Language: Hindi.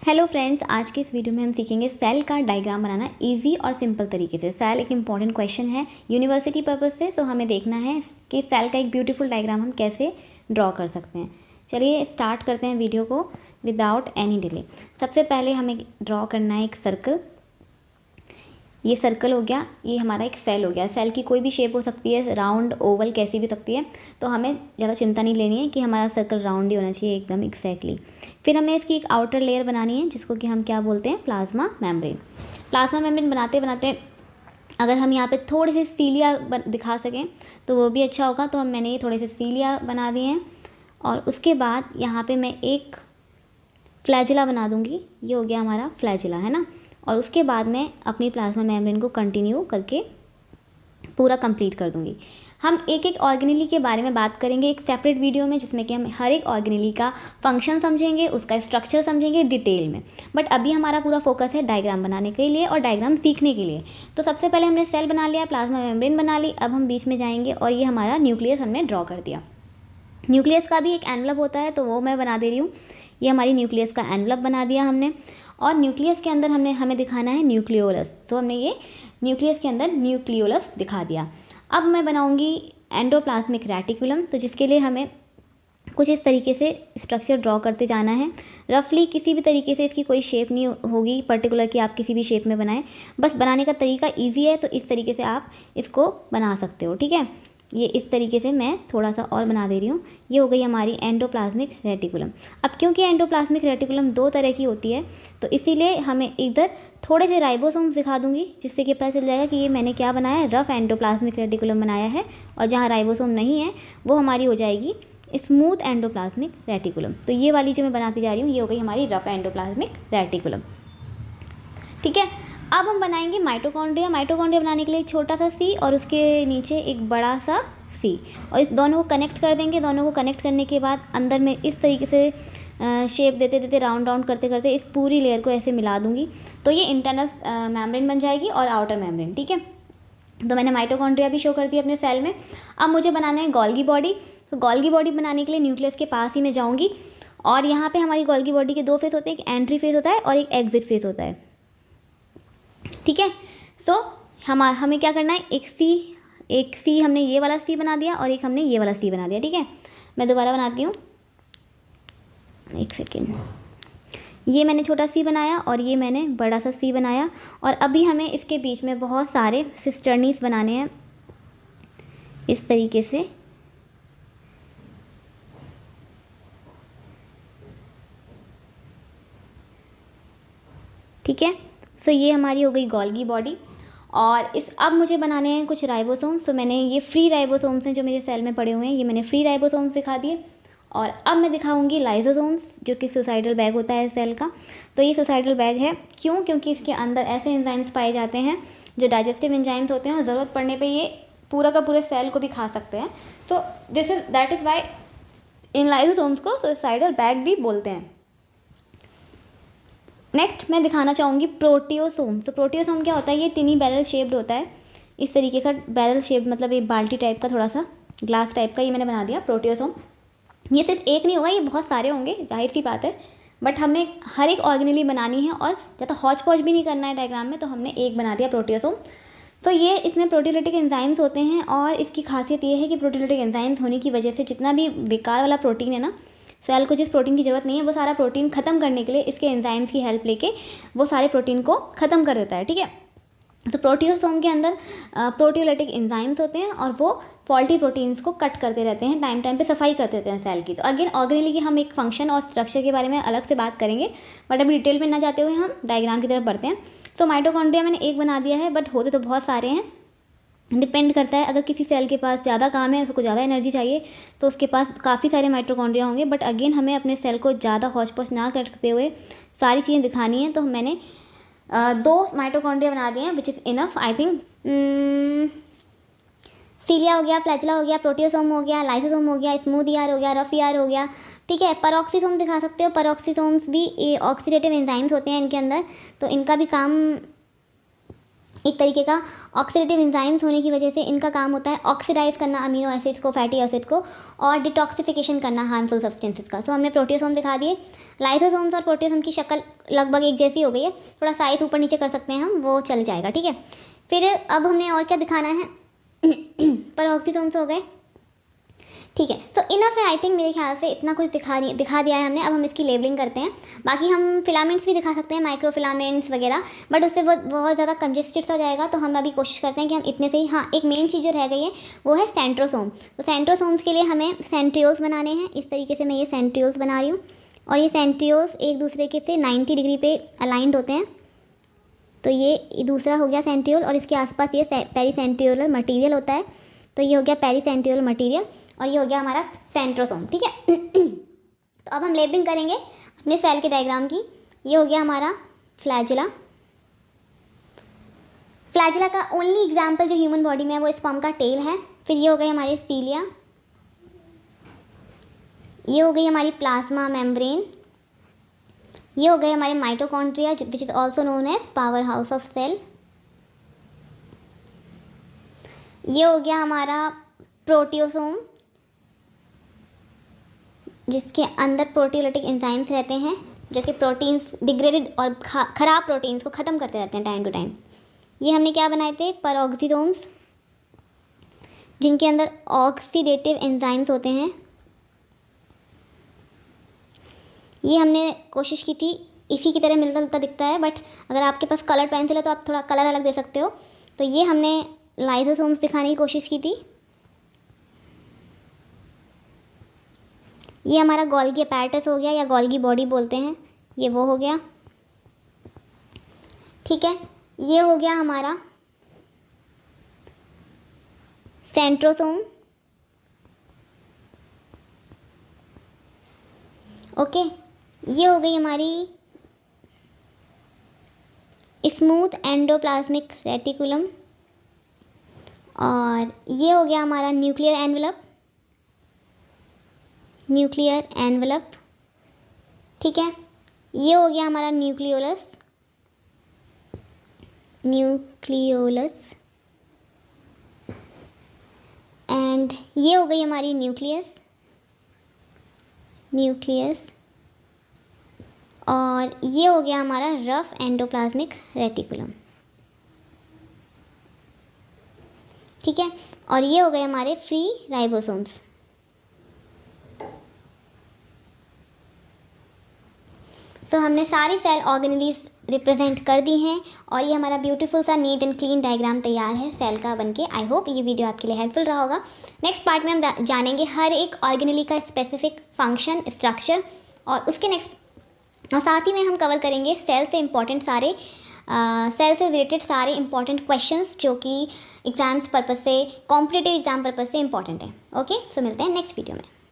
हेलो फ्रेंड्स, आज के इस वीडियो में हम सीखेंगे सेल का डायग्राम बनाना इजी और सिंपल तरीके से। सेल एक इम्पॉर्टेंट क्वेश्चन है यूनिवर्सिटी पर्पस से, सो हमें देखना है कि सेल का एक ब्यूटीफुल डायग्राम हम कैसे ड्रॉ कर सकते हैं। चलिए स्टार्ट करते हैं वीडियो को विदाउट एनी डिले। सबसे पहले हमें ड्रॉ करना है एक सर्कल। ये सर्कल हो गया, ये हमारा एक सेल हो गया। सेल की कोई भी शेप हो सकती है, राउंड, ओवल, कैसी भी सकती है। तो हमें ज़्यादा चिंता नहीं लेनी है कि हमारा सर्कल राउंड ही होना चाहिए एकदम एग्जैक्टली। फिर हमें इसकी एक आउटर लेयर बनानी है जिसको कि हम क्या बोलते हैं, प्लाज्मा मेम्ब्रेन। प्लाज्मा मेम्ब्रेन बनाते बनाते अगर हम यहाँ पे थोड़े से सीलिया दिखा सकें तो वो भी अच्छा होगा। तो मैंने ये थोड़े से सीलिया बना दिए हैं और उसके बाद यहाँ पे मैं एक फ्लैजिला बना दूँगी। ये हो गया हमारा फ्लैजिला, है ना। और उसके बाद मैं अपनी प्लाज्मा मेम्ब्रेन को कंटिन्यू करके पूरा कंप्लीट कर दूँगी। हम एक एक ऑर्गेनेली के बारे में बात करेंगे एक सेपरेट वीडियो में, जिसमें कि हम हर एक ऑर्गेनेली का फंक्शन समझेंगे, उसका स्ट्रक्चर समझेंगे डिटेल में। बट अभी हमारा पूरा फोकस है डायग्राम बनाने के लिए और डायग्राम सीखने के लिए। तो सबसे पहले हमने सेल बना लिया, प्लाज्मा मेम्ब्रेन बना ली। अब हम बीच में जाएंगे और ये हमारा न्यूक्लियस हमने ड्रॉ कर दिया। न्यूक्लियस का भी एक एनवलप होता है, तो वो मैं बना दे रही हूँ। ये हमारी न्यूक्लियस का एनवलप बना दिया हमने। और न्यूक्लियस के अंदर हमें दिखाना है न्यूक्लियोलस। तो हमने ये न्यूक्लियस के अंदर न्यूक्लियोलस दिखा दिया। अब मैं बनाऊंगी एंडोप्लाज्मिक रेटिकुलम। तो जिसके लिए हमें कुछ इस तरीके से स्ट्रक्चर ड्रॉ करते जाना है। रफली किसी भी तरीके से इसकी कोई शेप नहीं होगी पर्टिकुलर कि आप किसी भी शेप में बनाएं, बस बनाने का तरीका ईजी है। तो इस तरीके से आप इसको बना सकते हो, ठीक है। ये इस तरीके से मैं थोड़ा सा और बना दे रही हूँ। ये हो गई हमारी एंडोप्लाज्मिक रेटिकुलम। अब क्योंकि एंडोप्लाज्मिक रेटिकुलम दो तरह की होती है, तो इसीलिए हमें इधर थोड़े से राइबोसोम्स दिखा दूंगी, जिससे कि पता चल जाएगा कि ये मैंने क्या बनाया है, रफ एंडोप्लाज्मिक रेटिकुलम बनाया है। और जहाँ राइबोसोम नहीं है वो हमारी हो जाएगी स्मूथ एंडोप्लाज्मिक रेटिकुलम। तो ये वाली जो मैं बनाती जा रही हूँ ये हो गई हमारी रफ एंडोप्लाज्मिक रेटिकुलम, ठीक है। अब हम बनाएंगे माइटोकॉन्ड्रिया। माइटोकॉन्ड्रिया बनाने के लिए एक छोटा सा सी और उसके नीचे एक बड़ा सा सी, और इस दोनों को कनेक्ट कर देंगे। दोनों को कनेक्ट करने के बाद अंदर में इस तरीके से शेप देते देते राउंड करते करते इस पूरी लेयर को ऐसे मिला दूंगी। तो ये इंटरनल मेम्ब्रेन बन जाएगी और आउटर मेम्ब्रेन, ठीक है। तो मैंने माइटोकॉन्ड्रिया भी शो कर दिया अपने सेल में। अब मुझे बनाना है गोल्गी बॉडी। तो गोल्गी बॉडी बनाने के लिए न्यूक्लियस के पास ही मैं जाऊँगी। और यहाँ पर हमारी गोल्गी बॉडी के दो फेस होते हैं, एक एंट्री फेस होता है और एक एग्जिट फेस होता है, ठीक है। सो हमें क्या करना है, एक सी हमने ये वाला सी बना दिया और एक हमने ये वाला सी बना दिया, ठीक है। मैं दोबारा बनाती हूँ, एक सेकेंड। ये मैंने छोटा सी बनाया और ये मैंने बड़ा सा सी बनाया। और अभी हमें इसके बीच में बहुत सारे सिस्टर्नीस बनाने हैं इस तरीके से, ठीक है। सो ये हमारी हो गई गोल्गी बॉडी। और अब मुझे बनाने हैं कुछ राइबोसोम्स। तो मैंने ये फ्री राइबोसोम्स हैं जो मेरे सेल में पड़े हुए हैं, ये मैंने फ्री राइबोसोम्स दिखा दिए। और अब मैं दिखाऊंगी लाइसोसोम्स, जो कि सुसाइडल बैग होता है सेल का। तो ये सुसाइडल बैग है क्यों, क्योंकि इसके अंदर ऐसे एंजाइम्स पाए जाते हैं जो डाइजेस्टिव एंजाइम्स होते हैं और ज़रूरत पड़ने पर ये पूरा का पूरे सेल को भी खा सकते हैं। तो that is why in lysosomes को सुसाइडल बैग भी बोलते हैं। नेक्स्ट मैं दिखाना चाहूँगी प्रोटियोसोम। तो प्रोटियोसोम क्या होता है, ये टिनी बैरल शेप्ड होता है, इस तरीके का बैरल शेप, मतलब ये बाल्टी टाइप का, थोड़ा सा ग्लास टाइप का, ये मैंने बना दिया प्रोटियोसोम। ये सिर्फ एक नहीं होगा, ये बहुत सारे होंगे, जाहिर सी बात है। बट हमने हर एक ऑर्गेनेली बनानी है और ज़्यादा हौच पौच भी नहीं करना है डायग्राम में, तो हमने एक बना दिया प्रोटियोसोम। तो ये इसमें प्रोटीयोलिटिक एंजाइम्स होते हैं और इसकी खासियत ये है कि प्रोटीयोलिटिक एंजाइम्स होने की वजह से जितना भी बेकार वाला प्रोटीन है ना, सेल को जिस प्रोटीन की ज़रूरत नहीं है, वो सारा प्रोटीन ख़त्म करने के लिए इसके एंजाइम्स की हेल्प लेके वो सारे प्रोटीन को ख़त्म कर देता है, ठीक है। तो प्रोटियोसोम के अंदर प्रोटीयोलिटिक एंजाइम्स होते हैं और वो फॉल्टी प्रोटीन्स को कट करते रहते हैं, टाइम पे सफाई करते रहते हैं सेल की। तो अगेन ऑर्गेनेली की हम एक फंक्शन और स्ट्रक्चर के बारे में अलग से बात करेंगे, बट अभी डिटेल में ना जाते हुए हम डायग्राम की तरफ बढ़ते हैं। तो माइटोकॉन्ड्रिया मैंने एक बना दिया है, बट होते तो बहुत सारे हैं, डिपेंड करता है। अगर किसी सेल के पास ज़्यादा काम है, उसको ज़्यादा एनर्जी चाहिए, तो उसके पास काफ़ी सारे माइटोकॉन्ड्रिया होंगे। बट अगेन हमें अपने सेल को ज़्यादा हौच पौच ना करते हुए सारी चीज़ें दिखानी है। तो मैंने 2 माइटोकॉन्ड्रिया बना दिए हैं, which is enough I think. Cilia हो गया, फ्लैजिला हो गया, प्रोटियोसोम हो गया, लाइसोसोम हो गया, स्मूथ ईआर हो गया, रफ ईआर हो गया, ठीक है। पेरोक्सीसोम दिखा सकते हो। पेरोक्सीसोम्स भी ऑक्सीडेटिव एंजाइम्स होते हैं इनके अंदर, तो इनका भी काम एक तरीके का ऑक्सीडेटिव एंजाइम्स होने की वजह से इनका काम होता है ऑक्सीडाइज करना अमीनो एसिड्स को, फैटी एसिड को, और डिटॉक्सिफिकेशन करना हार्मफुल सब्सटेंसेस का। सो हमने प्रोटियोसोम दिखा दिए। लाइसोसोम्स और प्रोटियोसोम की शक्ल लगभग एक जैसी हो गई है, थोड़ा साइज ऊपर नीचे कर सकते हैं हम, वो चल जाएगा, ठीक है। फिर अब हमने और क्या दिखाना है, पेरोक्सीसोम्स हो गए, ठीक है। सो इनफ है, आई थिंक मेरे ख्याल से इतना कुछ दिखा दिया है हमने। अब हम इसकी लेबलिंग करते हैं। बाकी हम फिलामेंट्स भी दिखा सकते हैं, माइक्रो फिलामेंट्स वगैरह, बट उससे वो बहुत ज़्यादा कंजेस्टेड सा हो जाएगा, तो हम अभी कोशिश करते हैं कि हम इतने से ही। हाँ, एक मेन चीज़ जो रह गई है वो है सेंट्रोसोम। तो सेंट्रोसोम्स के लिए हमें सेंट्रियोल्स बनाने हैं। इस तरीके से मैं ये सेंट्रियोल्स बना रही हूँ, और ये सेंट्रियोल्स एक दूसरे के से 90 डिग्री पे अलाइंड होते हैं। तो ये दूसरा हो गया सेंट्रियोल, और इसके आसपास ये पेरीसेंट्रियोलर मटेरियल होता है। तो ये हो गया पेरीसेंट्रियोलर मटेरियल, और ये हो गया हमारा सेंट्रोसोम, ठीक है। तो अब हम लेबलिंग करेंगे अपने सेल के डायग्राम की। ये हो गया हमारा फ्लैजिला। फ्लैजिला का ओनली एग्जाम्पल जो ह्यूमन बॉडी में है वो स्पर्म का टेल है। फिर ये हो गई हमारी सीलिया, ये हो गई हमारी प्लाज्मा मेम्ब्रेन, ये हो गए हमारे mitochondria which is also known as powerhouse of cell, ये हो गया हमारा प्रोटियोसोम जिसके अंदर प्रोटियोलिटिक एंजाइम्स रहते हैं जो कि प्रोटीन्स डिग्रेडेड और ख़राब प्रोटीन्स को ख़त्म करते रहते हैं टाइम टू टाइम। ये हमने क्या बनाए थे, पेरोक्सीसोम्स, जिनके अंदर ऑक्सीडेटिव एंजाइम्स होते हैं। ये हमने कोशिश की थी, इसी की तरह मिलता जुलता दिखता है, बट अगर आपके पास कलर पेंसिल है तो आप थोड़ा कलर अलग दे सकते हो। तो ये हमने लाइसोसोम्स दिखाने की कोशिश की थी। ये हमारा गोल्गी अपैरेटस हो गया, या गोल्गी बॉडी बोलते हैं, ये वो हो गया, ठीक है। ये हो गया हमारा सेंट्रोसोम, ओके। ये हो गई हमारी स्मूथ एंडोप्लाज्मिक रेटिकुलम, और ये हो गया हमारा न्यूक्लियर एनवलप, ठीक है। ये हो गया हमारा न्यूक्लियोलस, एंड ये हो गई हमारी न्यूक्लियस, और ये हो गया हमारा रफ एंडोप्लाज्मिक रेटिकुलम, ठीक है। और ये हो गए हमारे फ्री राइबोसोम्स। तो हमने सारी सेल ऑर्गेनेलीज रिप्रेजेंट कर दी हैं, और ये हमारा ब्यूटीफुल सा नीट एंड क्लीन डायग्राम तैयार है सेल का बनके। आई होप ये वीडियो आपके लिए हेल्पफुल रहा होगा। नेक्स्ट पार्ट में हम जानेंगे हर एक ऑर्गेनेली का स्पेसिफिक फंक्शन, स्ट्रक्चर, और उसके नेक्स्ट और साथ ही में हम कवर करेंगे सेल से रिलेटेड सारे इंपॉर्टेंट क्वेश्चंस जो कि एग्जाम्स पर्पस से, कॉम्पिटिटिव एग्जाम पर्पस से इंपॉर्टेंट है। ओके, सो मिलते हैं नेक्स्ट वीडियो में।